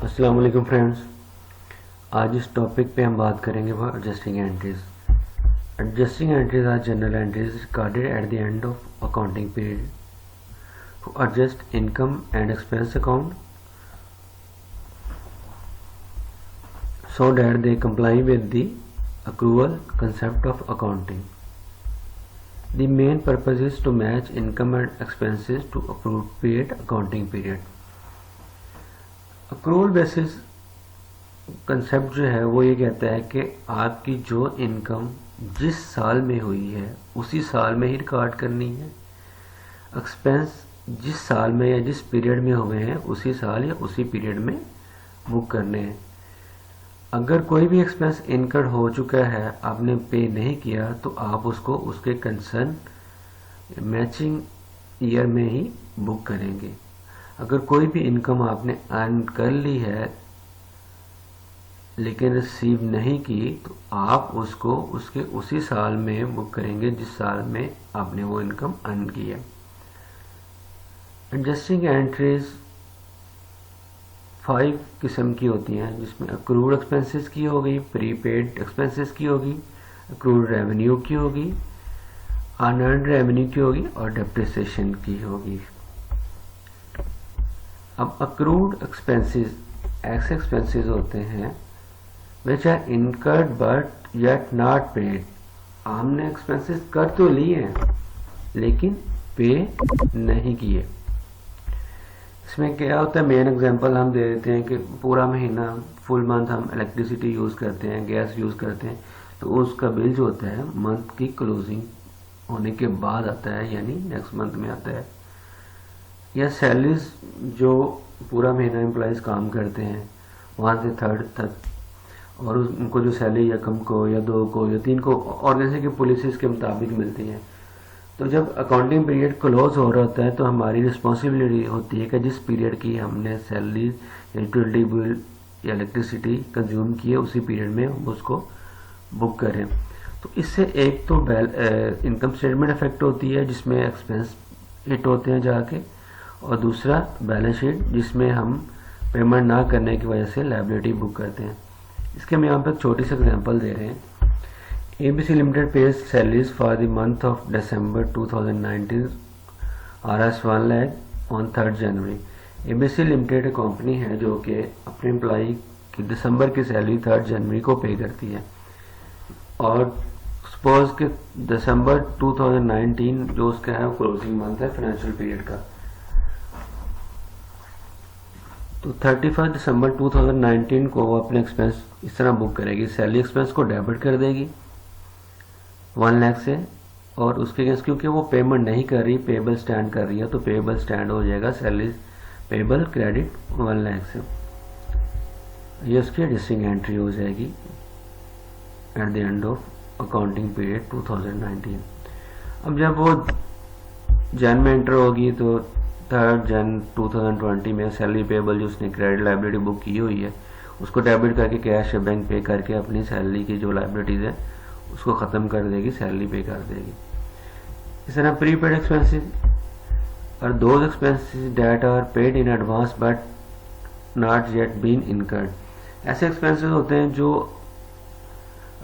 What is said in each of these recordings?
अस्सलाम वालेकुम फ्रेंड्स। आज इस टॉपिक पे हम बात करेंगे वो adjusting entries. Adjusting entries are general entries recorded at the end of accounting period to adjust income and expense account so that they comply with the accrual concept of accounting. The main purpose is to match income and expenses to appropriate accounting period. Accrual basis concept जो है वो ये कहता है कि आपकी जो income जिस साल में हुई है उसी साल में ही रिकॉर्ड करनी है, एक्सपेंस जिस साल में या जिस पीरियड में हुए हैं उसी साल या उसी पीरियड में बुक करने हैं। अगर कोई भी एक्सपेंस इनकर्ड हो चुका है, आपने पे नहीं किया, तो आप उसको उसके कंसर्न मैचिंग ईयर में ही बुक करेंगे। अगर कोई भी इनकम आपने अर्न कर ली है लेकिन रिसीव नहीं की, तो आप उसको उसके उसी साल में बुक करेंगे जिस साल में आपने वो इनकम अर्न की है। एडजस्टिंग एंट्रीज 5 किस्म की होती हैं, जिसमें अक्रूड एक्सपेंसेस की होगी, प्रीपेड एक्सपेंसेस की होगी, अक्रूड रेवेन्यू की होगी, अनअर्न्ड रेवेन्यू की होगी और डेप्रिसिएशन की होगी। अब अक्रूड एक्सपेंसेस ऐसे एक्सपेंसेस होते हैं which are incurred but yet not paid. हमने एक्सपेंसेस कर तो लिए हैं लेकिन पे नहीं किए। इसमें क्या होता है, मेन एग्जांपल हम दे देते हैं कि पूरा महीना फुल मंथ हम इलेक्ट्रिसिटी यूज़ करते हैं, गैस यूज़ करते हैं, तो उसका बिल जो होता है मंथ की क्लोजिंग होने के बाद आता है, यानी नेक्स्ट मंथ में आता है। या सैलरीज जो पूरा महीना एम्प्लॉयज़ काम करते हैं 1 से 3 तक, और उनको जो सैलरी या कम को या 2 को या 3 को ऑर्गेनाइजेशन की पॉलिसीज़ के मुताबिक मिलती है। तो जब अकाउंटिंग पीरियड क्लोज हो रहा होता है तो हमारी रिस्पॉन्सिबिलिटी होती है कि जिस पीरियड की हमने सैलरी या यूटिलिटी बिल या इलेक्ट्रिसिटी कंज्यूम की है उसी पीरियड में हम उसको बुक करें। तो इससे एक तो इनकम स्टेटमेंट इफेक्ट होती है जिसमें एक्सपेंस हिट होते हैं जाके, और दूसरा बैलेंस शीट जिसमें हम पेमेंट ना करने की वजह से लायबिलिटी बुक करते हैं। इसके हम यहाँ पर छोटी सी एग्जांपल दे रहे हैं। ABC Limited pays salaries for the month of December 2019 Rs 1 lakh on 3rd January। ABC Limited एक कंपनी है जो कि अपने एम्प्लॉई की दिसंबर की सैलरी 3rd जनवरी को पे करती है, और सपोज कि दिसंबर 2019 जो उसका है क्लोजिंग मंथ है फाइनेंशियल पीरियड का, तो 31 दिसंबर 2019 को वो अपने एक्सपेंस इस तरह बुक करेगी। सैलरी एक्सपेंस को डेबिट कर देगी 1 लाख से, और उसके अगेंस्ट क्योंकि वो पेमेंट नहीं कर रही, पेबल स्टैंड कर रही है, तो पेबल स्टैंड हो जाएगा सैलरी पेबल क्रेडिट 1 लाख से। ये उसकी एडजस्टिंग एंट्री हो जाएगी eight the end of accounting period 2019। अब जब वो जन में एंटर होगी तो 3rd जन 2020 में सैलरी पेबल जो उसने क्रेडिट लाइबिलिटी बुक की हुई है उसको डेबिट करके कैश या बैंक पे करके अपनी सैलरी की जो लाइबिलिटीज़ है उसको ख़त्म कर देगी, सैलरी पे कर देगी। इस तरह प्रीपेड एक्सपेंसेस और those expenses that are paid in advance but not yet been incurred. ऐसे एक्सपेंसेस होते हैं जो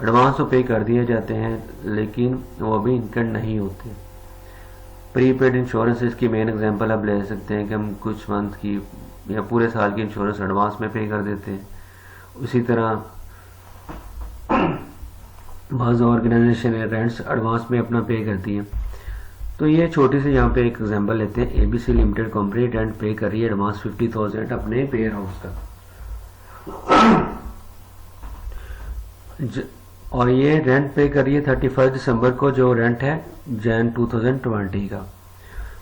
एडवांस तो पे कर दिए जाते हैं लेकिन वो अभी इनकर्ड नहीं होते। प्रीपेड इंश्योरेंसेस की मेन एग्जांपल आप ले सकते हैं कि हम कुछ मंथ की या पूरे साल की इंश्योरेंस एडवांस में पे कर देते हैं। उसी तरह बाज़ ऑर्गेनाइजेशन रेंट्स एडवांस में अपना पे करती हैं। तो ये छोटी सी यहाँ पे एक एग्जांपल लेते हैं। ABC लिमिटेड कंपनी रेंट पे कर रही है एडवांस 50,000 अपने वेयर हाउस का, और ये रेंट पे कर रही है 31 दिसंबर को, जो रेंट है जन 2020 का।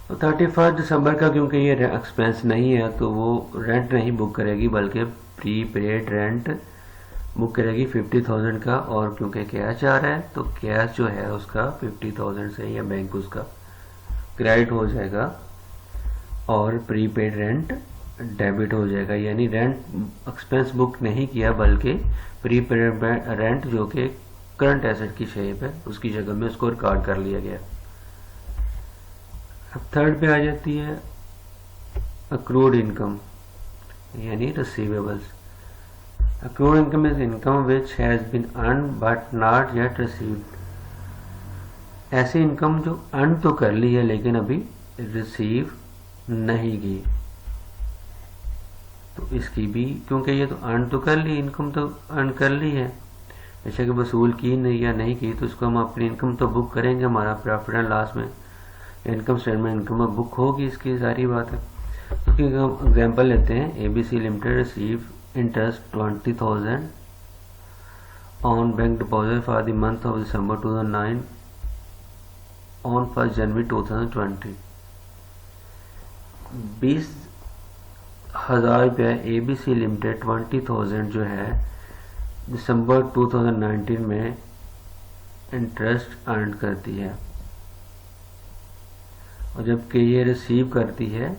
तो 31 दिसंबर का क्योंकि ये एक्सपेंस नहीं है तो वो रेंट नहीं बुक करेगी बल्कि प्री पेड रेंट बुक करेगी 50,000 का, और क्योंकि कैश आ रहा है तो कैश जो है उसका 50,000 से या बैंक उसका क्रेडिट हो जाएगा और प्रीपेड रेंट डेबिट हो जाएगा। यानी रेंट एक्सपेंस बुक नहीं किया बल्कि प्रीपेड रेंट जो कि करंट एसेट की शेप है उसकी जगह में उसको रिकॉर्ड कर लिया गया। अब 3rd पे आ जाती है अक्रूड इनकम। यानी receivables. Accrued income is income which has been earn but not yet received. ऐसी इनकम जो अर्न तो कर ली है लेकिन अभी रिसीव नहीं की। तो इसकी भी, क्योंकि ये तो अर्न तो कर ली, इनकम तो अर्न कर ली है, बेशक वसूल की नहीं या नहीं की, तो इसको हम अपनी इनकम तो बुक करेंगे, हमारा प्रॉफिट एंड लॉस में इनकम स्टेटमेंट इनकम में बुक होगी, इसकी सारी बात है। तो हम एग्जांपल लेते हैं, ABC limited receive interest 20,000 on bank deposit for the month of December 2009 on 1 जनवरी 2020। 20,000 रुपया एबीसी लिमिटेड 20,000 जो है दिसंबर 2019 में इंटरेस्ट अर्न करती है, और जबकि ये रिसीव करती है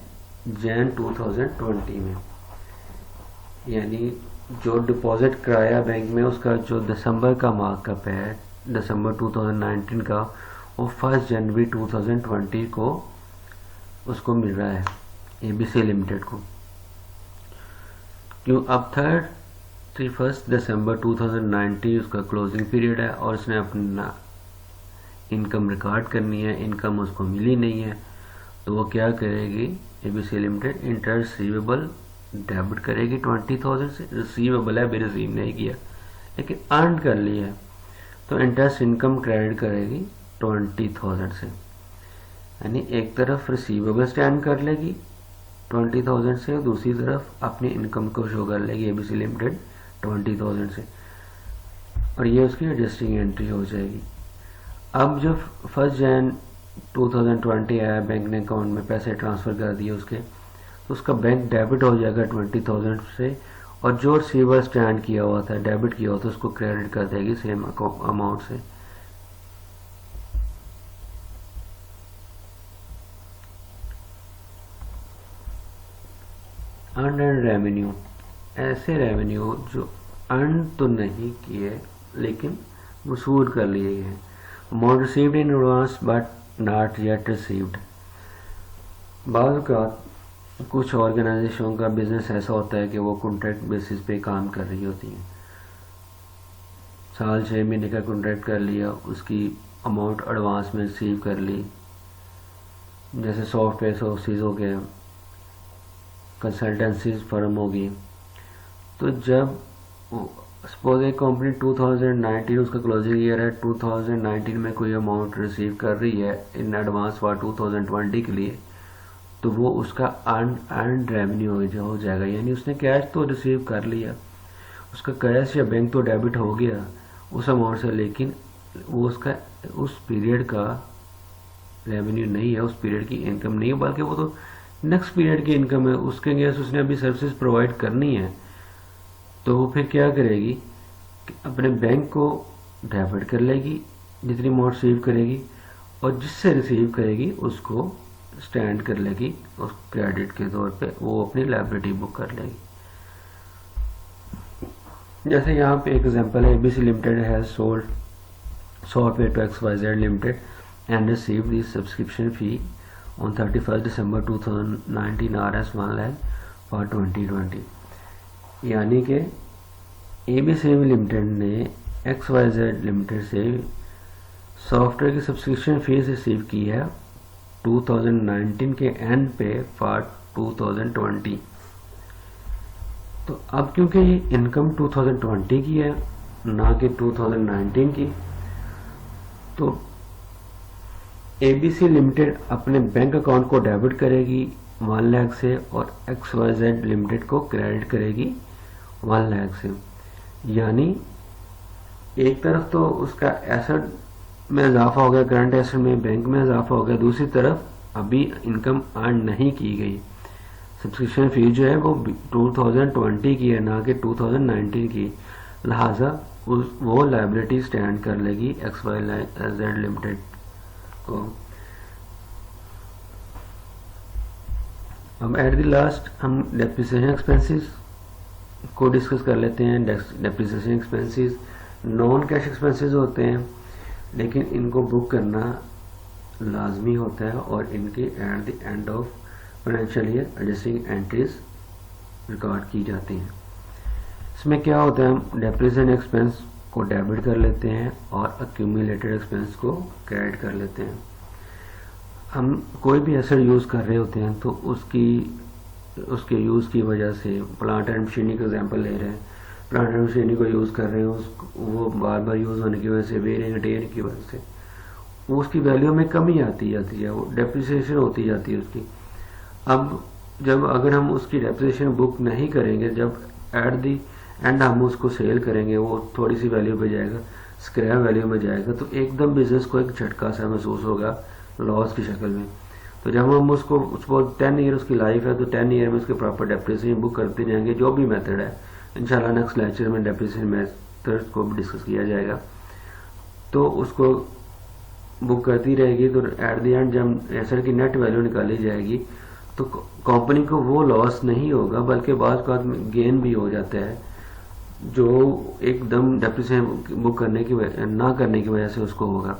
जैन 2020 में। यानी जो डिपॉजिट कराया बैंक में उसका जो दिसंबर का मार्कअप है दिसंबर 2019 का, वो 1 जनवरी 2020 को उसको मिल रहा है एबीसी लिमिटेड को। क्यों? अब 31 दिसंबर 2019 उसका क्लोजिंग पीरियड है और उसने अपना इनकम रिकॉर्ड करनी है, इनकम उसको मिली नहीं है, तो वो क्या करेगी, ABC limited interest receivable debit करेगी 20,000 से। रिसीवेबल है, अभी रिसीव नहीं किया लेकिन अर्न कर लिया है, तो इंटरेस्ट इनकम क्रेडिट करेगी 20,000 से। यानी एक तरफ रिसीवेबल स्टैंड कर लेगी 20,000 से, दूसरी तरफ अपनी इनकम को शो कर लेगी एबीसी लिमिटेड 20,000 से, और ये उसकी एडजस्टिंग एंट्री हो जाएगी। अब जब 1 जन 2020 आया, बैंक ने अकाउंट में पैसे ट्रांसफ़र कर दिए उसके, तो उसका बैंक डेबिट हो जाएगा 20,000 से, और जो रिसीवर स्टैंड किया हुआ था, डेबिट किया हुआ था, उसको क्रेडिट कर देगी सेम अमाउंट से। अर्न एंड रेवेन्यू, ऐसे रेवेन्यू जो अर्न तो नहीं किए लेकिन वसूल कर लिए हैं। Amount received in advance but not yet received. बाद का कुछ ऑर्गेनाइजेशनों का बिजनेस ऐसा होता है कि वो कॉन्ट्रैक्ट बेसिस पे काम कर रही होती हैं, साल 6 महीने का कॉन्ट्रैक्ट कर लिया, उसकी अमाउंट एडवांस में रिसीव कर ली, जैसे सॉफ्टवेयर हाउसेज हो गए, कंसल्टेंसी फर्म होगी। तो जब सपोज एक कंपनी 2019 उसका क्लोजिंग ईयर है, 2019 में कोई अमाउंट रिसीव कर रही है इन एडवांस फॉर 2020 के लिए, तो वो उसका अर्न रेवेन्यू हो जाएगा। यानी उसने कैश तो रिसीव कर लिया, उसका कैश या बैंक तो डेबिट हो गया उस अमाउंट से, लेकिन वो उसका उस पीरियड का रेवेन्यू नहीं है, उस पीरियड की इनकम नहीं है, बल्कि वो तो नेक्स्ट पीरियड की इनकम है, उसके अगेंस्ट उसने अभी सर्विसेज प्रोवाइड करनी है। तो वो फिर क्या करेगी कि अपने बैंक को डेबिट कर लेगी जितनी अमाउंट रिसीव करेगी, और जिससे रिसीव करेगी उसको स्टैंड कर लेगी उस क्रेडिट के तौर पे, वो अपनी लायबिलिटी बुक कर लेगी। जैसे यहाँ पे एक एग्जांपल है, ABC limited has sold software to XYZ limited and received the subscription fee on 31 December 2019 RS 1 lakh for 2020। यानी कि एबीसी लिमिटेड ने XYZ लिमिटेड से सॉफ्टवेयर की सब्सक्रिप्शन फीस रिसीव की है 2019 के एंड पे फॉर 2020। तो अब क्योंकि ये इनकम 2020 की है ना कि 2019 की, तो एबीसी लिमिटेड अपने बैंक अकाउंट को डेबिट करेगी 1 लाख से, और XYZ लिमिटेड को क्रेडिट करेगी 1 लाख से। यानी एक तरफ तो उसका एसेट में इजाफा हो गया, करंट एसेट में बैंक में इजाफा हो गया, दूसरी तरफ अभी इनकम अर्न नहीं की गई। सब्सक्रिप्शन फी जो है वो 2020 की है ना कि 2019 की, लिहाजा वो लायबिलिटी स्टैंड कर लेगी XYZ लिमिटेड को। अब एट द लास्ट हम डेप्रिसिएशन एक्सपेंसेस को डिस्कस कर लेते हैं। Depreciation expenses non cash expenses होते हैं, लेकिन इनको बुक करना लाजमी होता है, और इनके eight the end of financial year adjusting entries record की जाती हैं। इसमें क्या होता है, हम डेप्रिसिएशन एक्सपेंस को डेबिट कर लेते हैं और अक्यूमुलेटेड एक्सपेंस को क्रेडिट कर लेते हैं। हम कोई भी एसेट यूज़ कर रहे होते हैं तो उसके यूज़ की वजह से, प्लांट एंड मशीनरी का एग्जांपल ले रहे हैं, प्लांट एंड मशीनरी को यूज़ कर रहे हैं, वो बार बार यूज़ होने की वजह से, वेयर एंड टेयर की वजह से उसकी वैल्यू में कमी आती जाती है, वो डेप्रिसिएशन होती जाती है उसकी। अब अगर हम उसकी डेप्रिसिएशन बुक नहीं करेंगे, जब एट दी एंड हम उसको सेल करेंगे, वो थोड़ी सी वैल्यू पे जाएगा, स्क्रैप वैल्यू में जाएगा, तो एकदम बिजनेस को एक झटका सा महसूस होगा लॉस की शक्ल में। तो जब हम उसको 10 ईयर उसकी लाइफ है, तो 10 ईयर में उसके प्रॉपर डेप्रिसिएशन बुक करते जाएंगे, जो भी मेथड है। इंशाल्लाह नेक्स्ट लेक्चर में डेप्रिसिएशन मेथड को भी डिस्कस किया जाएगा। तो उसको बुक करती रहेगी, तो एट द एंड जब एसेट की नेट वैल्यू निकाली जाएगी तो कंपनी को वो लॉस नहीं होगा, बल्कि बाद में गेन भी हो जाता है, जो एकदम डेप्रिसिएशन बुक करने की ना करने की वजह से उसको होगा।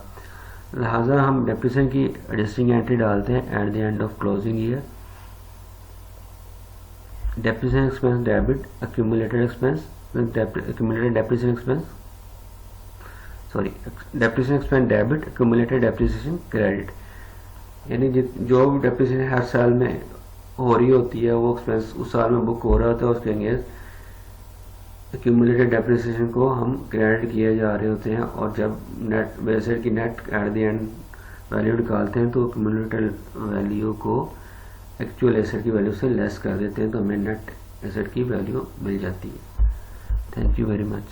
लिहाजा हम डेप्रिसिएशन की एडजस्टिंग एंट्री डालते हैं eight the end of closing year. Depreciation expense debit, accumulated expense, accumulated depreciation expense, sorry depreciation expense debit, accumulated depreciation credit. यानी जो भी डेप्रिसिएशन हर साल में हो रही होती है, वो एक्सपेंस उस साल में बुक हो रहा होता है, उसके अगेंस्ट एक्यूमुलेटेड डेप्रिसिएशन को हम क्रेडिट किए जा रहे होते हैं। और जब नेट एसेट की net at the and value निकालते हैं, तो एक्यूमुलेटेड वैल्यू को एक्चुअल एसेट की वैल्यू से लेस कर देते हैं, तो हमें नेट एसेट की वैल्यू मिल जाती है। Thank you very much.